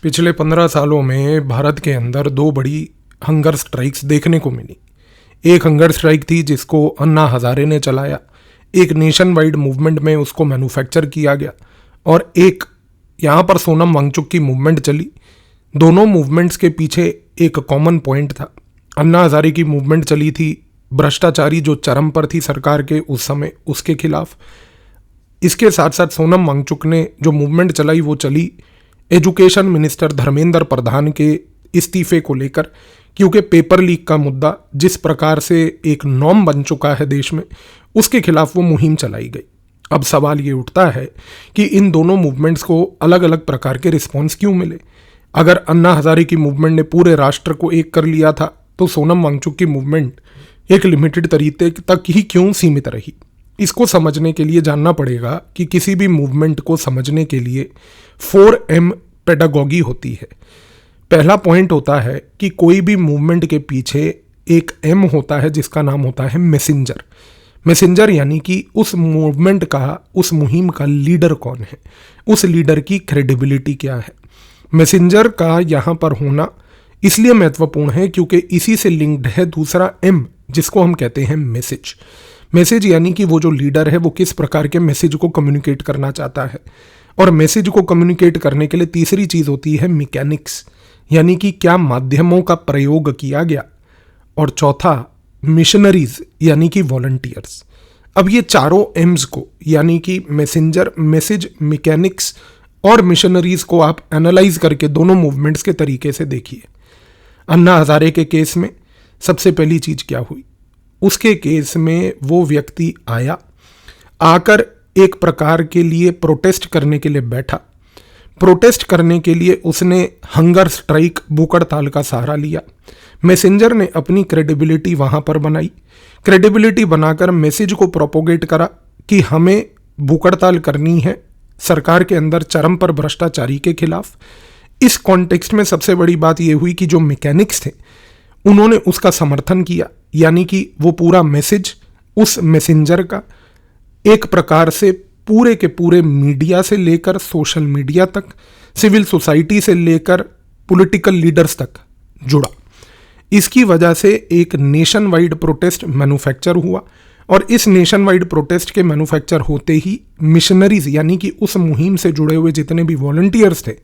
पिछले 15 सालों में भारत के अंदर दो बड़ी हंगर स्ट्राइक्स देखने को मिली। एक हंगर स्ट्राइक थी जिसको अन्ना हजारे ने चलाया, एक नेशन वाइड मूवमेंट में उसको मैन्युफैक्चर किया गया, और एक यहाँ पर सोनम वांगचुक की मूवमेंट चली। दोनों मूवमेंट्स के पीछे एक कॉमन पॉइंट था। अन्ना हजारे की मूवमेंट चली थी भ्रष्टाचारी जो चरम पर थी सरकार के उस समय, उसके खिलाफ। इसके साथ साथ सोनम वांगचुक ने जो मूवमेंट चलाई वो चली एजुकेशन मिनिस्टर धर्मेंद्र प्रधान के इस्तीफे को लेकर, क्योंकि पेपर लीक का मुद्दा जिस प्रकार से एक नॉर्म बन चुका है देश में, उसके खिलाफ वो मुहिम चलाई गई। अब सवाल ये उठता है कि इन दोनों मूवमेंट्स को अलग अलग प्रकार के रिस्पॉन्स क्यों मिले। अगर अन्ना हजारे की मूवमेंट ने पूरे राष्ट्र को एक कर लिया था तो सोनम वांगचुक की मूवमेंट एक लिमिटेड तरीके तक ही क्यों सीमित रही। इसको समझने के लिए जानना पड़ेगा कि किसी भी मूवमेंट को समझने के लिए 4M पेडागॉगी होती है। पहला पॉइंट होता है कि कोई भी मूवमेंट के पीछे एक एम होता है जिसका नाम होता है मैसेंजर। मैसेंजर यानी कि उस मूवमेंट का, उस मुहिम का लीडर कौन है, उस लीडर की क्रेडिबिलिटी क्या है। मैसेंजर का यहाँ पर होना इसलिए महत्वपूर्ण है क्योंकि इसी से लिंक्ड है दूसरा एम जिसको हम कहते हैं मैसेज। मैसेज यानी कि वो जो लीडर है वो किस प्रकार के मैसेज को कम्युनिकेट करना चाहता है, और मैसेज को कम्युनिकेट करने के लिए तीसरी चीज़ होती है मैकेनिक्स, यानी कि क्या माध्यमों का प्रयोग किया गया, और चौथा मिशनरीज यानी कि वॉलंटियर्स। अब ये चारों एम्स को यानी कि मैसेंजर, मैसेज, मैकेनिक्स और मिशनरीज को आप एनालाइज करके दोनों मूवमेंट्स के तरीके से देखिए। अन्ना हजारे के केस में सबसे पहली चीज क्या हुई, उसके केस में वो व्यक्ति आकर एक प्रकार के लिए प्रोटेस्ट करने के लिए बैठा। प्रोटेस्ट करने के लिए उसने हंगर स्ट्राइक, भूख हड़ताल का सहारा लिया। मैसेंजर ने अपनी क्रेडिबिलिटी वहां पर बनाई, क्रेडिबिलिटी बनाकर मैसेज को प्रोपोगेट करा कि हमें भूख हड़ताल करनी है सरकार के अंदर चरम पर भ्रष्टाचारी के खिलाफ। इस कॉन्टेक्स्ट में सबसे बड़ी बात यह हुई कि जो मैकेनिक्स थे उन्होंने उसका समर्थन किया, यानी कि वो पूरा मैसेज उस मैसेंजर का एक प्रकार से पूरे के पूरे मीडिया से लेकर सोशल मीडिया तक, सिविल सोसाइटी से लेकर पॉलिटिकल लीडर्स तक जुड़ा। इसकी वजह से एक नेशन वाइड प्रोटेस्ट मैन्युफैक्चर हुआ, और इस नेशन वाइड प्रोटेस्ट के मैन्युफैक्चर होते ही मिशनरीज यानी कि उस मुहिम से जुड़े हुए जितने भी वॉलंटियर्स थे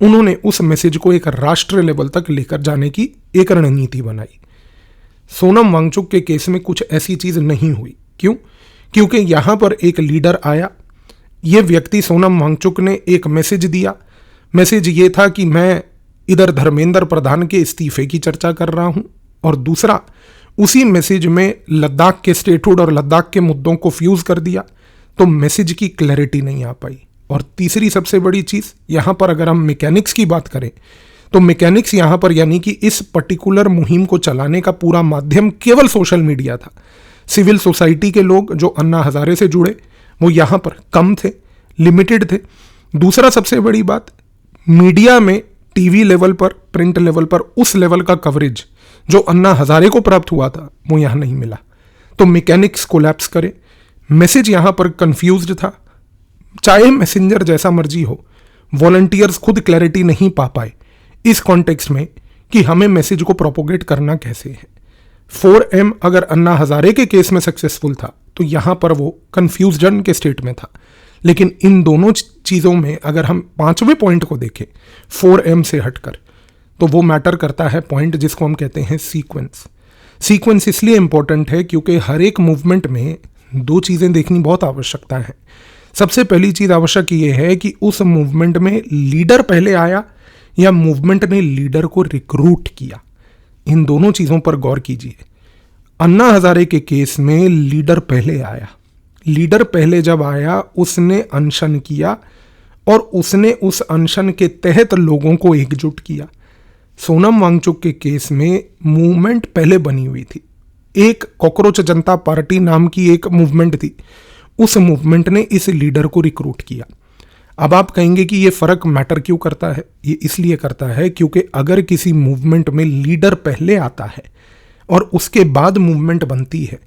उन्होंने उस मैसेज को एक राष्ट्रीय लेवल तक लेकर जाने की एक रणनीति बनाई। सोनम वांगचुक के केस में कुछ ऐसी चीज नहीं हुई। क्यों? क्योंकि यहां पर एक लीडर आया, ये व्यक्ति सोनम वांगचुक ने एक मैसेज दिया। मैसेज ये था कि मैं इधर धर्मेंद्र प्रधान के इस्तीफे की चर्चा कर रहा हूं, और दूसरा उसी मैसेज में लद्दाख के स्टेटहुड और लद्दाख के मुद्दों को फ्यूज कर दिया, तो मैसेज की क्लैरिटी नहीं आ पाई। और तीसरी सबसे बड़ी चीज यहां पर अगर हम मैकेनिक्स की बात करें तो मैकेनिक्स यहां पर यानी कि इस पर्टिकुलर मुहिम को चलाने का पूरा माध्यम केवल सोशल मीडिया था। सिविल सोसाइटी के लोग जो अन्ना हजारे से जुड़े वो यहां पर कम थे, लिमिटेड थे। दूसरा सबसे बड़ी बात, मीडिया में टीवी लेवल पर, प्रिंट लेवल पर उस लेवल का कवरेज जो अन्ना हजारे को प्राप्त हुआ था वो यहां नहीं मिला। तो मैकेनिक्स कोलैप्स करे, मैसेज यहां पर कंफ्यूज्ड था। चाहे मैसेंजर जैसा मर्जी हो, वॉलंटियर्स खुद क्लैरिटी नहीं पा पाए इस कॉन्टेक्स्ट में कि हमें मैसेज को प्रोपोगेट करना कैसे है। 4M अगर अन्ना हजारे के केस में सक्सेसफुल था तो यहां पर वो कंफ्यूजन के स्टेट में था। लेकिन इन दोनों चीज़ों में अगर हम पांचवें पॉइंट को देखें 4M से हटकर, तो वो मैटर करता है पॉइंट जिसको हम कहते हैं सीक्वेंस। सीक्वेंस इसलिए इंपॉर्टेंट है क्योंकि हर एक मूवमेंट में दो चीज़ें देखनी बहुत आवश्यकता है। सबसे पहली चीज़ आवश्यक ये है कि उस मूवमेंट में लीडर पहले आया या मूवमेंट ने लीडर को रिक्रूट किया। इन दोनों चीज़ों पर गौर कीजिए। अन्ना हजारे के केस में लीडर पहले आया। लीडर पहले जब आया उसने अनशन किया और उसने उस अनशन के तहत लोगों को एकजुट किया। सोनम वांगचुक के केस में मूवमेंट पहले बनी हुई थी। एक कॉकरोच जनता पार्टी नाम की एक मूवमेंट थी, उस मूवमेंट ने इस लीडर को रिक्रूट किया। अब आप कहेंगे कि ये फर्क मैटर क्यों करता है? ये इसलिए करता है क्योंकि अगर किसी मूवमेंट में लीडर पहले आता है और उसके बाद मूवमेंट बनती है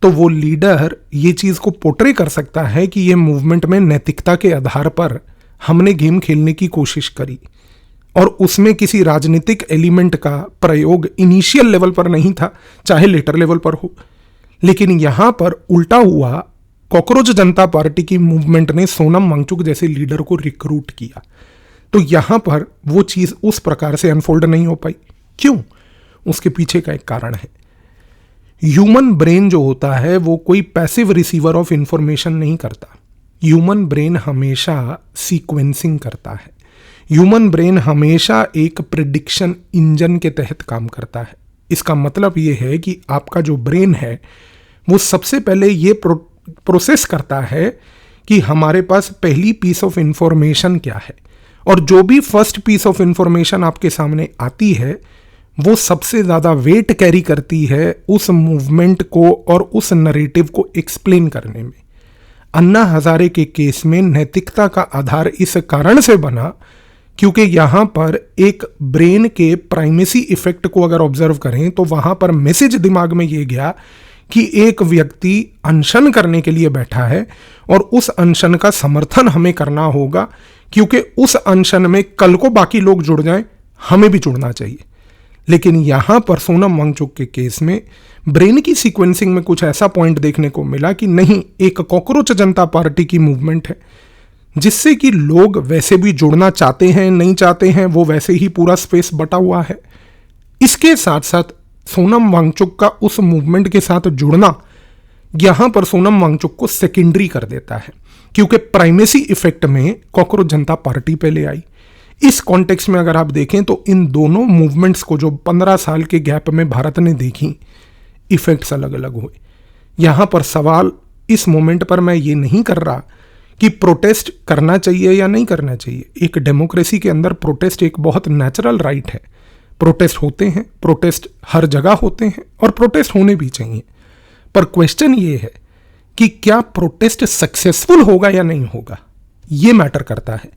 तो वो लीडर ये चीज़ को पोर्ट्रे कर सकता है कि ये मूवमेंट में नैतिकता के आधार पर हमने गेम खेलने की कोशिश करी। और उसमें किसी राजनीतिक एलिमेंट का प्रयोग इनिशियल लेवल पर नहीं था, चाहे लेटर लेवल पर हो। लेकिन यहां पर उल्टा हुआ, कॉकरोच जनता पार्टी की मूवमेंट ने सोनम वांगचुक जैसे लीडर को रिक्रूट किया। तो यहां पर वो चीज उस प्रकार से अनफोल्ड नहीं हो पाई। क्यों? उसके पीछे का एक कारण है। ह्यूमन ब्रेन जो होता है वो कोई पैसिव रिसीवर ऑफ इंफॉर्मेशन नहीं करता। ह्यूमन ब्रेन हमेशा सीक्वेंसिंग करता है। ह्यूमन ब्रेन हमेशा एक प्रिडिक्शन इंजन के तहत काम करता है। इसका मतलब ये है कि आपका जो ब्रेन है वो सबसे पहले ये प्रोसेस करता है कि हमारे पास पहली पीस ऑफ इंफॉर्मेशन क्या है, और जो भी फर्स्ट पीस ऑफ इंफॉर्मेशन आपके सामने आती है वो सबसे ज़्यादा वेट कैरी करती है उस मूवमेंट को और उस नरेटिव को एक्सप्लेन करने में। अन्ना हजारे के केस में नैतिकता का आधार इस कारण से बना क्योंकि यहाँ पर एक ब्रेन के प्राइमेसी इफेक्ट को अगर ऑब्जर्व करें तो वहाँ पर मैसेज दिमाग में ये गया कि एक व्यक्ति अनशन करने के लिए बैठा है और उस अनशन का समर्थन हमें करना होगा, क्योंकि उस अनशन में कल को बाकी लोग जुड़ जाएं, हमें भी जुड़ना चाहिए। लेकिन यहां पर सोनम वांगचुक के केस में ब्रेन की सीक्वेंसिंग में कुछ ऐसा पॉइंट देखने को मिला कि नहीं, एक कॉकरोच जनता पार्टी की मूवमेंट है जिससे कि लोग वैसे भी जुड़ना चाहते हैं, नहीं चाहते हैं, वो वैसे ही पूरा स्पेस बटा हुआ है। इसके साथ साथ सोनम वांगचुक का उस मूवमेंट के साथ जुड़ना यहां पर सोनम वांगचुक को सेकेंडरी कर देता है, क्योंकि प्राइमेसी इफेक्ट में कॉकरोच जनता पार्टी पहले आई। इस कॉन्टेक्स्ट में अगर आप देखें तो इन दोनों मूवमेंट्स को जो 15 साल के गैप में भारत ने देखी, इफेक्ट्स अलग अलग हुए। यहां पर सवाल इस मोमेंट पर मैं ये नहीं कर रहा कि प्रोटेस्ट करना चाहिए या नहीं करना चाहिए। एक डेमोक्रेसी के अंदर प्रोटेस्ट एक बहुत नेचुरल राइट है। प्रोटेस्ट होते हैं, प्रोटेस्ट हर जगह होते हैं और प्रोटेस्ट होने भी चाहिए। पर क्वेश्चन ये है कि क्या प्रोटेस्ट सक्सेसफुल होगा या नहीं होगा, ये मैटर करता है।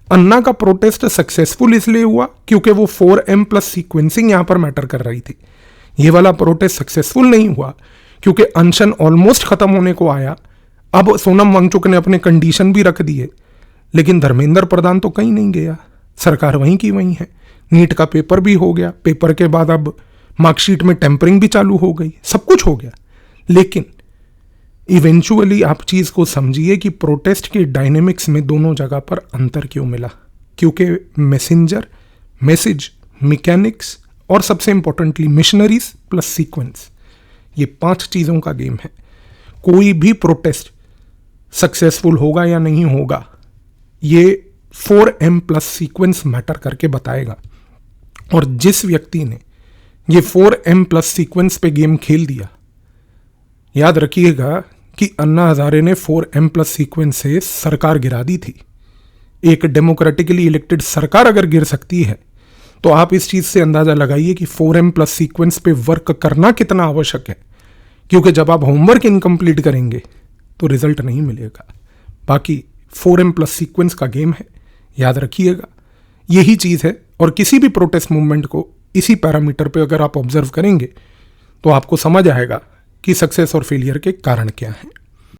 अन्ना का प्रोटेस्ट सक्सेसफुल इसलिए हुआ क्योंकि वो 4M प्लस सीक्वेंसिंग यहां पर मैटर कर रही थी। ये वाला प्रोटेस्ट सक्सेसफुल नहीं हुआ क्योंकि अनशन ऑलमोस्ट खत्म होने को आया। अब सोनम वांगचुक ने अपने कंडीशन भी रख दिए, लेकिन धर्मेंद्र प्रधान तो कहीं नहीं गया, सरकार वहीं की वहीं है। नीट का पेपर भी हो गया, पेपर के बाद अब मार्कशीट में टेम्परिंग भी चालू हो गई, सब कुछ हो गया। लेकिन इवेंचुअली आप चीज को समझिए कि प्रोटेस्ट के डायनेमिक्स में दोनों जगह पर अंतर क्यों मिला, क्योंकि मैसेंजर, मैसेज, मैकेनिक्स और सबसे इंपॉर्टेंटली मिशनरीज प्लस सीक्वेंस, ये 5 चीजों का गेम है। कोई भी प्रोटेस्ट सक्सेसफुल होगा या नहीं होगा, ये 4M प्लस सीक्वेंस मैटर करके बताएगा। और जिस व्यक्ति ने ये 4M प्लस सीक्वेंस पे गेम खेल दिया, याद रखिएगा कि अन्ना हजारे ने 4M प्लस सीक्वेंस से सरकार गिरा दी थी। एक डेमोक्रेटिकली इलेक्टेड सरकार अगर गिर सकती है तो आप इस चीज से अंदाजा लगाइए कि 4M प्लस सीक्वेंस पे वर्क करना कितना आवश्यक है, क्योंकि जब आप होमवर्क इनकम्प्लीट करेंगे तो रिजल्ट नहीं मिलेगा। बाकी 4M प्लस सीक्वेंस का गेम है, याद रखिएगा। यही चीज है, और किसी भी प्रोटेस्ट मूवमेंट को इसी पैरामीटर पे अगर आप ऑब्जर्व करेंगे तो आपको समझ आएगा कि सक्सेस और फेलियर के कारण क्या हैं।